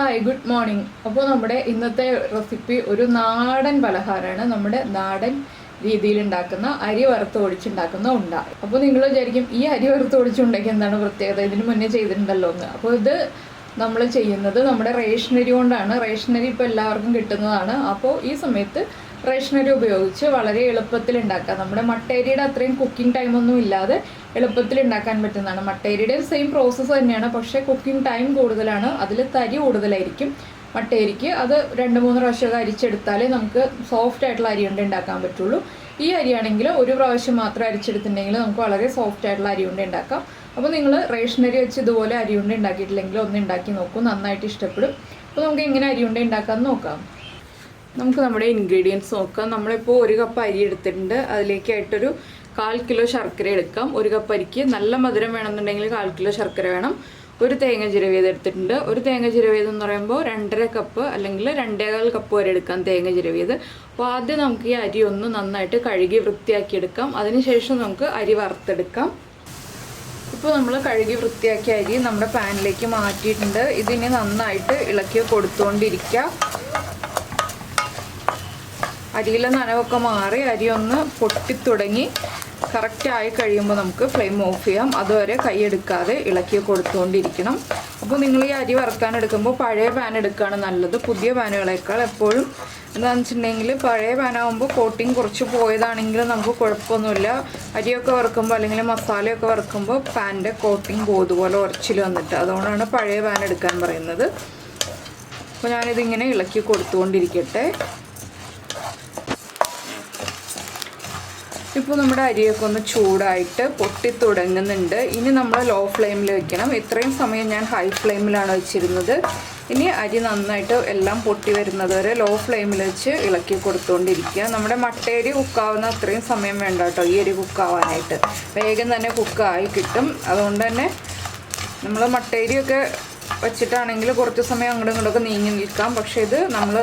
Hi good morning. അപ്പോൾ നമ്മുടെ ഇന്നത്തെ റെസിപ്പി ഒരു നാടൻ പലഹാരമാണ്. നമ്മുടെ നാടൻ രീതിയിൽ ഉണ്ടാക്കുന്ന അരി വറുത്ത് ഒഴിച്ചുണ്ടാക്കുന്ന ഉണ്ട. അപ്പോൾ നിങ്ങൾ വിചാരിക്കും ഈ അരി വറുത്ത് ഒഴിച്ചുണ്ടാക്കി എന്താണ് പ്രത്യേകത, ഇതിന് മുന്നേ ചെയ്തിട്ടുണ്ടല്ലോ എന്ന്. അപ്പോൾ ഇത് നമ്മൾ ചെയ്യുന്നത് നമ്മുടെ റേഷനരി കൊണ്ടാണ്. റേഷനരി ഇപ്പോൾ എല്ലാവർക്കും കിട്ടുന്നതാണ്. അപ്പോൾ ഈ സമയത്ത് റേഷനരി ഉപയോഗിച്ച് വളരെ എളുപ്പത്തിൽ ഉണ്ടാക്കാം. നമ്മുടെ മട്ടേരിയുടെ അത്രയും കുക്കിംഗ് ടൈമൊന്നും ഇല്ലാതെ എളുപ്പത്തിൽ ഉണ്ടാക്കാൻ പറ്റുന്നതാണ്. മട്ടേരിയുടെയും സെയിം പ്രോസസ്സ് തന്നെയാണ്, പക്ഷേ കുക്കിംഗ് ടൈം കൂടുതലാണ്, അതിൽ തരി കൂടുതലായിരിക്കും മട്ടേരിക്ക്. അത് 2-3 പ്രാവശ്യമൊക്കെ അരിച്ചെടുത്താലേ നമുക്ക് സോഫ്റ്റ് ആയിട്ടുള്ള അരി കൊണ്ട് ഉണ്ടാക്കാൻ പറ്റുള്ളൂ. ഈ അരിയാണെങ്കിൽ ഒരു പ്രാവശ്യം മാത്രം അരിച്ചെടുത്തിട്ടുണ്ടെങ്കിൽ നമുക്ക് വളരെ സോഫ്റ്റ് ആയിട്ടുള്ള അരി കൊണ്ട് ഉണ്ടാക്കാം. അപ്പോൾ നിങ്ങൾ റേഷനരി വെച്ച് ഇതുപോലെ അരി കൊണ്ട് ഉണ്ടാക്കിയിട്ടില്ലെങ്കിൽ ഒന്ന് ഉണ്ടാക്കി നോക്കൂ, നന്നായിട്ട് ഇഷ്ടപ്പെടും. അപ്പോൾ നമുക്ക് എങ്ങനെ അരി കൊണ്ട് ഉണ്ടാക്കാമെന്ന് നോക്കാം. നമുക്ക് നമ്മുടെ ഇൻഗ്രീഡിയൻസ് നോക്കാം. നമ്മളിപ്പോൾ 1 കപ്പ് അരി എടുത്തിട്ടുണ്ട്. അതിലേക്കായിട്ടൊരു 1/4 കിലോ ശർക്കര എടുക്കാം. 1 കപ്പ് അരിക്ക് നല്ല മധുരം വേണമെന്നുണ്ടെങ്കിൽ 1/4 കിലോ ശർക്കര വേണം. 1 തേങ്ങ ചിരവിയത് എടുത്തിട്ടുണ്ട്. 1 തേങ്ങ ചിരവിയത് എന്ന് പറയുമ്പോൾ 2.5 കപ്പ് അല്ലെങ്കിൽ 2.25 കപ്പ് വരെ എടുക്കാം തേങ്ങ ചിരവിയത്. അപ്പോൾ ആദ്യം നമുക്ക് ഈ അരി ഒന്ന് നന്നായിട്ട് കഴുകി വൃത്തിയാക്കിയെടുക്കാം. അതിനുശേഷം നമുക്ക് അരി വറുത്തെടുക്കാം. ഇപ്പോൾ നമ്മൾ കഴുകി വൃത്തിയാക്കിയ അരി നമ്മുടെ പാനിലേക്ക് മാറ്റിയിട്ടുണ്ട്. ഇതിന് നന്നായിട്ട് ഇളക്കി കൊടുത്തുകൊണ്ടിരിക്കുക. അരിയിലെ നനവൊക്കെ മാറി അരി ഒന്ന് പൊട്ടിത്തുടങ്ങി കറക്റ്റായി കഴിയുമ്പോൾ നമുക്ക് ഫ്ലെയിം ഓഫ് ചെയ്യാം. അതുവരെ കൈയെടുക്കാതെ ഇളക്കി കൊടുത്തുകൊണ്ടിരിക്കണം. അപ്പോൾ നിങ്ങൾ ഈ അരി വറുക്കാൻ എടുക്കുമ്പോൾ പഴയ പാൻ എടുക്കുകയാണ് നല്ലത്. പുതിയ പാനുകളേക്കാൾ എപ്പോഴും എന്താണെന്ന് വെച്ചിട്ടുണ്ടെങ്കിൽ പഴയ പാനാകുമ്പോൾ കോട്ടിങ് കുറച്ച് പോയതാണെങ്കിൽ നമുക്ക് കുഴപ്പമൊന്നുമില്ല. അരിയൊക്കെ വറുക്കുമ്പോൾ അല്ലെങ്കിൽ മസാലയൊക്കെ വറുക്കുമ്പോൾ പാനിൻ്റെ കോട്ടിങ് പോതുപോലെ ഉറച്ചിൽ വന്നിട്ട്, അതുകൊണ്ടാണ് പഴയ പാൻ എടുക്കാൻ പറയുന്നത്. അപ്പോൾ ഞാനിതിങ്ങനെ ഇളക്കി കൊടുത്തുകൊണ്ടിരിക്കട്ടെ. ഇപ്പോൾ നമ്മുടെ അരിയൊക്കെ ഒന്ന് ചൂടായിട്ട് പൊട്ടിത്തുടങ്ങുന്നുണ്ട്. ഇനി നമ്മൾ ലോ ഫ്ലെയിമിൽ വെക്കണം. ഇത്രയും സമയം ഞാൻ ഹൈ ഫ്ലെയിമിലാണ് വെച്ചിരുന്നത്. ഇനി അരി നന്നായിട്ട് എല്ലാം പൊട്ടി വരുന്നത് വരെ ലോ ഫ്ലെയിമിൽ വെച്ച് ഇളക്കി കൊടുത്തുകൊണ്ടിരിക്കുക. നമ്മുടെ മട്ടയരി കുക്കാവുന്ന അത്രയും സമയം വേണ്ട കേട്ടോ ഈ അരി കുക്കാവാനായിട്ട്. വേഗം തന്നെ കുക്കായി കിട്ടും. അതുകൊണ്ട് തന്നെ നമ്മൾ മട്ടയരിയൊക്കെ വെച്ചിട്ടാണെങ്കിൽ കുറച്ച് സമയം അങ്ങോട്ടും ഇങ്ങോട്ടൊക്കെ നീങ്ങി നിൽക്കാം. പക്ഷേ ഇത് നമ്മൾ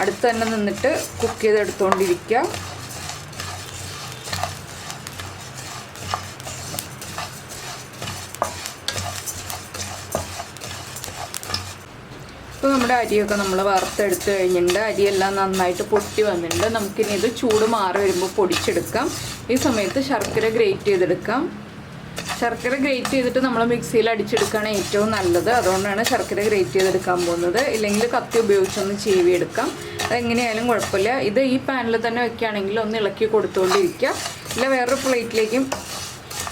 അടുത്ത് തന്നെ നിന്നിട്ട് കുക്ക് ചെയ്തെടുത്തുകൊണ്ടിരിക്കുക. ഇപ്പോൾ നമ്മുടെ അരിയൊക്കെ നമ്മൾ വറുത്തെടുത്ത് കഴിഞ്ഞിട്ടുണ്ട്. അരിയെല്ലാം നന്നായിട്ട് പൊട്ടി വന്നിട്ടുണ്ട്. നമുക്കിനി ഇത് ചൂട് മാറി വരുമ്പോൾ പൊടിച്ചെടുക്കാം. ഈ സമയത്ത് ശർക്കര ഗ്രേറ്റ് ചെയ്തെടുക്കാം. ശർക്കര ഗ്രേറ്റ് ചെയ്തിട്ട് നമ്മൾ മിക്സിയിൽ അടിച്ചെടുക്കുകയാണ് ഏറ്റവും നല്ലത്. അതുകൊണ്ടാണ് ശർക്കര ഗ്രേറ്റ് ചെയ്തെടുക്കാൻ പോകുന്നത്. ഇല്ലെങ്കിൽ കത്തി ഉപയോഗിച്ചൊന്ന് ചീവിയെടുക്കാം. അതെങ്ങനെയായാലും കുഴപ്പമില്ല. ഇത് ഈ പാനിൽ തന്നെ വെക്കുകയാണെങ്കിൽ ഒന്ന് ഇളക്കി കൊടുത്തുകൊണ്ടിരിക്കുക.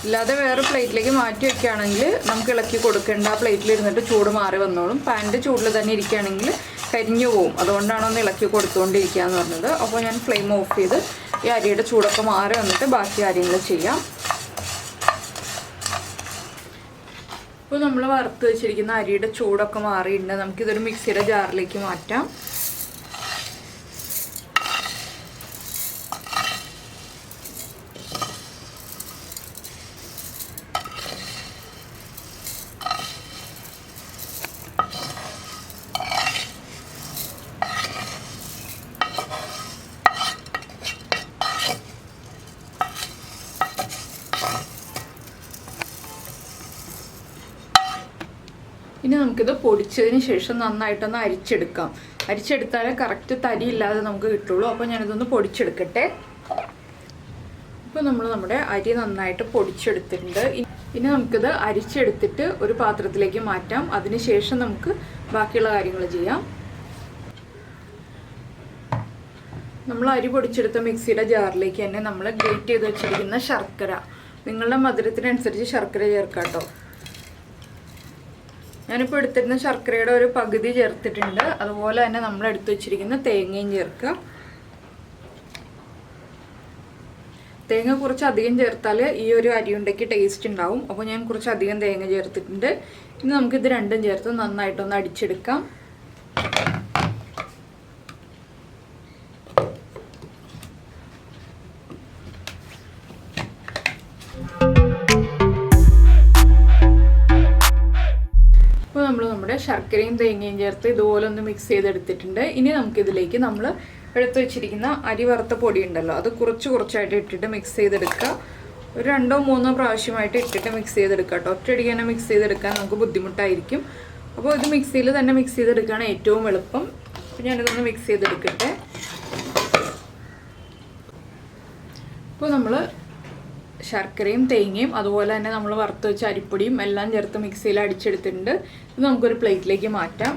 ഇല്ലാതെ വേറെ പ്ലേറ്റിലേക്ക് മാറ്റി വയ്ക്കുകയാണെങ്കിൽ നമുക്ക് ഇളക്കി കൊടുക്കേണ്ട. ആ പ്ലേറ്റിൽ ഇരുന്നിട്ട് ചൂട് മാറി വന്നോളും. പാനിൻ്റെ ചൂടിൽ തന്നെ ഇരിക്കുകയാണെങ്കിൽ കരിഞ്ഞു പോവും. അതുകൊണ്ടാണ് ഒന്ന് ഇളക്കി കൊടുത്തുകൊണ്ടിരിക്കുക എന്ന് പറഞ്ഞത്. അപ്പോൾ ഞാൻ ഫ്ലെയിം ഓഫ് ചെയ്ത് ഈ അരിയുടെ ചൂടൊക്കെ മാറി വന്നിട്ട് ബാക്കി കാര്യങ്ങൾ ചെയ്യാം. ഇപ്പോൾ നമ്മൾ വറുത്ത് വെച്ചിരിക്കുന്ന അരിയുടെ ചൂടൊക്കെ മാറിയിട്ടുണ്ട്. നമുക്കിതൊരു മിക്സിയുടെ ജാറിലേക്ക് മാറ്റാം. ഇനി നമുക്കിത് പൊടിച്ചതിന് ശേഷം നന്നായിട്ടൊന്ന് അരിച്ചെടുക്കാം. അരിച്ചെടുത്താലേ കറക്റ്റ് തരിയില്ലാതെ നമുക്ക് കിട്ടുള്ളൂ. അപ്പോൾ ഞാനിതൊന്ന് പൊടിച്ചെടുക്കട്ടെ. ഇപ്പോൾ നമ്മൾ നമ്മുടെ അരി നന്നായിട്ട് പൊടിച്ചെടുത്തിട്ടുണ്ട്. ഇനി നമുക്കിത് അരിച്ചെടുത്തിട്ട് ഒരു പാത്രത്തിലേക്ക് മാറ്റാം. അതിനുശേഷം നമുക്ക് ബാക്കിയുള്ള കാര്യങ്ങൾ ചെയ്യാം. നമ്മൾ അരി പൊടിച്ചെടുത്ത മിക്സിയുടെ ജാറിലേക്ക് തന്നെ നമ്മൾ ഗ്രേറ്റ് ചെയ്ത് വെച്ചിരിക്കുന്ന ശർക്കര, നിങ്ങളുടെ മധുരത്തിനനുസരിച്ച് ശർക്കര ചേർക്കാം കേട്ടോ. ഞാനിപ്പോൾ എടുത്തിരുന്ന ശർക്കരയുടെ ഒരു പകുതി ചേർത്തിട്ടുണ്ട്. അതുപോലെ തന്നെ നമ്മൾ എടുത്തു വെച്ചിരിക്കുന്ന തേങ്ങയും ചേർക്കുക. തേങ്ങ കുറച്ച് അധികം ചേർത്താൽ ഈ ഒരു അരിയുണ്ടയ്ക്ക് ടേസ്റ്റ് ഉണ്ടാവും. അപ്പോൾ ഞാൻ കുറച്ച് അധികം തേങ്ങ ചേർത്തിട്ടുണ്ട്. ഇനി നമുക്കിത് രണ്ടും ചേർത്ത് നന്നായിട്ടൊന്ന് അടിച്ചെടുക്കാം. നമ്മൾ നമ്മുടെ ശർക്കരയും തേങ്ങയും ചേർത്ത് ഇതുപോലെ ഒന്ന് മിക്സ് ചെയ്തെടുത്തിട്ടുണ്ട്. ഇനി നമുക്കിതിലേക്ക് നമ്മൾ എടുത്ത് വെച്ചിരിക്കുന്ന അരി വറുത്ത പൊടി ഉണ്ടല്ലോ, അത് കുറച്ചായിട്ട് ഇട്ടിട്ട് മിക്സ് ചെയ്തെടുക്കുക. ഒരു 2-3 പ്രാവശ്യമായിട്ട് ഇട്ടിട്ട് മിക്സ് ചെയ്തെടുക്കുക കേട്ടോ. ഒറ്റയടിക്ക് തന്നെ മിക്സ് ചെയ്തെടുക്കാൻ നമുക്ക് ബുദ്ധിമുട്ടായിരിക്കും. അപ്പോൾ ഇത് മിക്സിയിൽ തന്നെ മിക്സ് ചെയ്തെടുക്കുകയാണ് ഏറ്റവും എളുപ്പം. അപ്പോൾ ഞാനിതൊന്ന് മിക്സ് ചെയ്തെടുക്കട്ടെ. ഇപ്പോൾ നമ്മൾ ശർക്കരയും തേങ്ങയും അതുപോലെ തന്നെ നമ്മൾ വറുത്ത് വെച്ച അരിപ്പൊടിയും എല്ലാം ചേർത്ത് മിക്സിയിൽ അടിച്ചെടുത്തിട്ടുണ്ട്. ഇത് നമുക്കൊരു പ്ലേറ്റിലേക്ക് മാറ്റാം.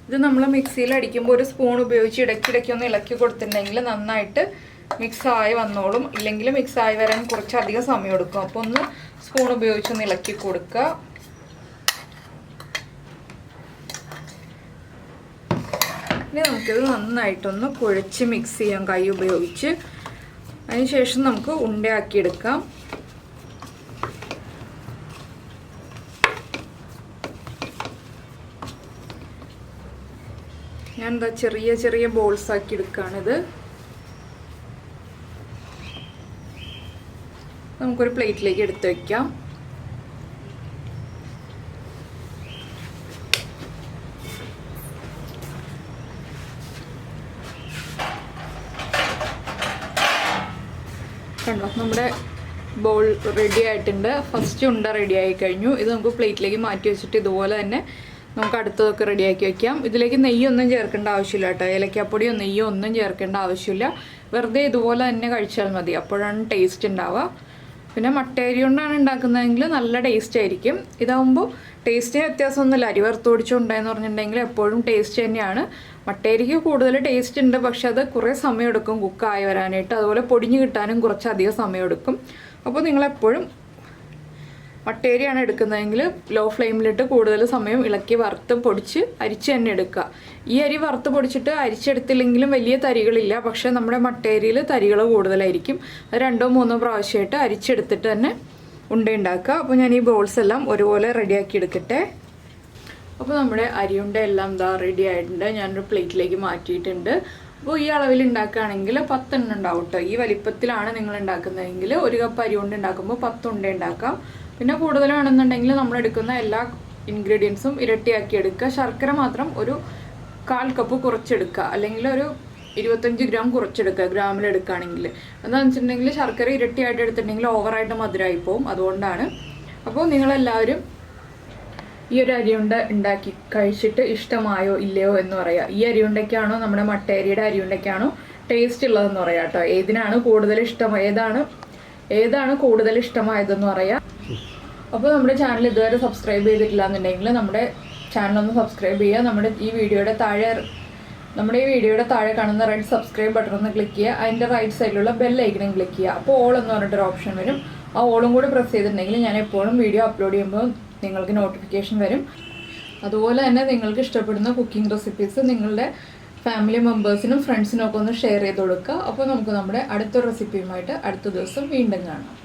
ഇത് നമ്മൾ മിക്സിയിൽ അടിക്കുമ്പോൾ ഒരു സ്പൂൺ ഉപയോഗിച്ച് ഇടയ്ക്കിടയ്ക്കൊന്ന് ഇളക്കി കൊടുത്തിട്ടുണ്ടെങ്കിൽ നന്നായിട്ട് മിക്സായി വന്നോളും. ഇല്ലെങ്കിൽ മിക്സായി വരാൻ കുറച്ചധികം സമയം എടുക്കും. അപ്പോൾ ഒന്ന് സ്പൂൺ ഉപയോഗിച്ചൊന്ന് ഇളക്കി കൊടുക്കുക. ഇനി നമുക്കിത് നന്നായിട്ടൊന്ന് കുഴച്ച് മിക്സ് ചെയ്യാം കൈ ഉപയോഗിച്ച്. അതിനുശേഷം നമുക്ക് ഉണ്ടയാക്കിയെടുക്കാം. ഞാൻ എന്താ ചെറിയ ചെറിയ ബോൾസ് ആക്കി എടുക്കുകയാണിത്. നമുക്കൊരു പ്ലേറ്റിലേക്ക് എടുത്ത് വയ്ക്കാം. കണ്ടോ, നമ്മുടെ ബോൾ റെഡി ആയിട്ടുണ്ട്. ഫസ്റ്റ് ഉണ്ട റെഡി ആയി കഴിഞ്ഞു. ഇത് നമുക്ക് പ്ലേറ്റിലേക്ക് മാറ്റി വെച്ചിട്ട് ഇതുപോലെ തന്നെ നമുക്ക് അടുത്തതൊക്കെ റെഡിയാക്കി വയ്ക്കാം. ഇതിലേക്ക് നെയ്യൊന്നും ചേർക്കേണ്ട ആവശ്യമില്ല കേട്ടോ. ഏലക്കാപ്പൊടിയോ നെയ്യോ ഒന്നും ചേർക്കേണ്ട ആവശ്യമില്ല. വെറുതെ ഇതുപോലെ തന്നെ കഴിച്ചാൽ മതി. അപ്പോഴാണ് ടേസ്റ്റ് ഉണ്ടാവുക. പിന്നെ മട്ടയരി കൊണ്ടാണ് ഉണ്ടാക്കുന്നതെങ്കിൽ നല്ല ടേസ്റ്റ് ആയിരിക്കും. ഇതാകുമ്പോൾ ടേസ്റ്റിന് വ്യത്യാസമൊന്നുമില്ല. അരി വറുത്ത് പൊടിച്ചുണ്ടായെന്ന് പറഞ്ഞിട്ടുണ്ടെങ്കിൽ എപ്പോഴും ടേസ്റ്റ് തന്നെയാണ്. മട്ടയരിക്ക് കൂടുതൽ ടേസ്റ്റ് ഉണ്ട്, പക്ഷെ അത് കുറേ സമയം എടുക്കും കുക്കായി വരാനായിട്ട്. അതുപോലെ പൊടിഞ്ഞ് കിട്ടാനും കുറച്ചധികം സമയം എടുക്കും. അപ്പോൾ നിങ്ങളെപ്പോഴും മട്ടേരിയാണ് എടുക്കുന്നതെങ്കിൽ ലോ ഫ്ലെയിമിലിട്ട് കൂടുതൽ സമയം ഇളക്കി വറുത്ത് പൊടിച്ച് അരിച്ച് തന്നെ എടുക്കുക. ഈ അരി വറുത്ത് പൊടിച്ചിട്ട് അരിച്ചെടുത്തില്ലെങ്കിലും വലിയ തരികളില്ല, പക്ഷേ നമ്മുടെ മട്ടേരിയിൽ തരികൾ കൂടുതലായിരിക്കും. അത് 2-3 പ്രാവശ്യമായിട്ട് അരിച്ചെടുത്തിട്ട് തന്നെ ഉണ്ടയുണ്ടാക്കുക. അപ്പോൾ ഞാൻ ഈ ബോൾസ് എല്ലാം ഒരുപോലെ റെഡിയാക്കി എടുക്കട്ടെ. അപ്പോൾ നമ്മുടെ അരിയുണ്ട എല്ലാം ഇതാ റെഡി ആയിട്ടുണ്ട്. ഞാനൊരു പ്ലേറ്റിലേക്ക് മാറ്റിയിട്ടുണ്ട്. അപ്പോൾ ഈ അളവിൽ ഉണ്ടാക്കുകയാണെങ്കിൽ 10 എണ്ണം ഉണ്ടാവും കേട്ടോ. ഈ വലിപ്പത്തിലാണ് നിങ്ങൾ ഉണ്ടാക്കുന്നതെങ്കിൽ 1 കപ്പ് അരി കൊണ്ട് ഉണ്ടാക്കുമ്പോൾ 10 ഉണ്ട ഉണ്ടാക്കാം. പിന്നെ കൂടുതൽ വേണമെന്നുണ്ടെങ്കിൽ നമ്മൾ എടുക്കുന്ന എല്ലാ ഇൻഗ്രീഡിയൻസും ഇരട്ടിയാക്കി എടുക്കുക. ശർക്കര മാത്രം ഒരു 1/4 കപ്പ് കുറച്ചെടുക്കുക, അല്ലെങ്കിൽ ഒരു 25 ഗ്രാം കുറച്ചെടുക്കുക ഗ്രാമിൽ എടുക്കുകയാണെങ്കിൽ. എന്താണെന്ന് വെച്ചിട്ടുണ്ടെങ്കിൽ ശർക്കര ഇരട്ടിയായിട്ട് എടുത്തിട്ടുണ്ടെങ്കിൽ ഓവറായിട്ട് മധുരമായി പോവും. അതുകൊണ്ടാണ്. അപ്പോൾ നിങ്ങളെല്ലാവരും ഈ ഒരു അരിയുണ്ട ഉണ്ടാക്കി കഴിച്ചിട്ട് ഇഷ്ടമായോ ഇല്ലയോ എന്ന് പറയാം. ഈ അരിയുണ്ടയ്ക്കാണോ നമ്മുടെ മട്ടയരിയുടെ അരിയുണ്ടയ്ക്കാണോ ടേസ്റ്റ് ഉള്ളതെന്ന് പറയാം കേട്ടോ. ഏതിനാണ് കൂടുതൽ ഇഷ്ടം, ഏതാണ് കൂടുതൽ ഇഷ്ടമായതെന്ന് പറയാം. അപ്പോൾ നമ്മുടെ ചാനൽ ഇതുവരെ സബ്സ്ക്രൈബ് ചെയ്തിട്ടില്ല എന്നുണ്ടെങ്കിൽ നമ്മുടെ ചാനലൊന്ന് സബ്സ്ക്രൈബ് ചെയ്യുക. നമ്മുടെ ഈ വീഡിയോയുടെ താഴെ കാണുന്ന റെഡ് സബ്സ്ക്രൈബ് ബട്ടൺ ഒന്ന് ക്ലിക്ക് ചെയ്യുക. അതിൻ്റെ റൈറ്റ് സൈഡിലുള്ള ബെൽ ഐക്കണും ക്ലിക്ക് ചെയ്യുക. അപ്പോൾ ഓൾ എന്ന് പറഞ്ഞിട്ടൊരു ഓപ്ഷൻ വരും. ആ ഓളും കൂടി പ്രസ് ചെയ്തിട്ടുണ്ടെങ്കിൽ ഞാൻ എപ്പോഴും വീഡിയോ അപ്ലോഡ് ചെയ്യുമ്പോൾ നിങ്ങൾക്ക് നോട്ടിഫിക്കേഷൻ വരും. അതുപോലെ തന്നെ നിങ്ങൾക്ക് ഇഷ്ടപ്പെടുന്ന കുക്കിംഗ് റെസിപ്പീസ് നിങ്ങളുടെ ഫാമിലി മെമ്പേഴ്സിനും ഫ്രണ്ട്സിനും ഒക്കെ ഒന്ന് ഷെയർ ചെയ്ത് കൊടുക്കുക. അപ്പോൾ നമുക്ക് നമ്മുടെ അടുത്ത റെസിപ്പിയുമായിട്ട് അടുത്ത ദിവസം വീണ്ടും കാണാം.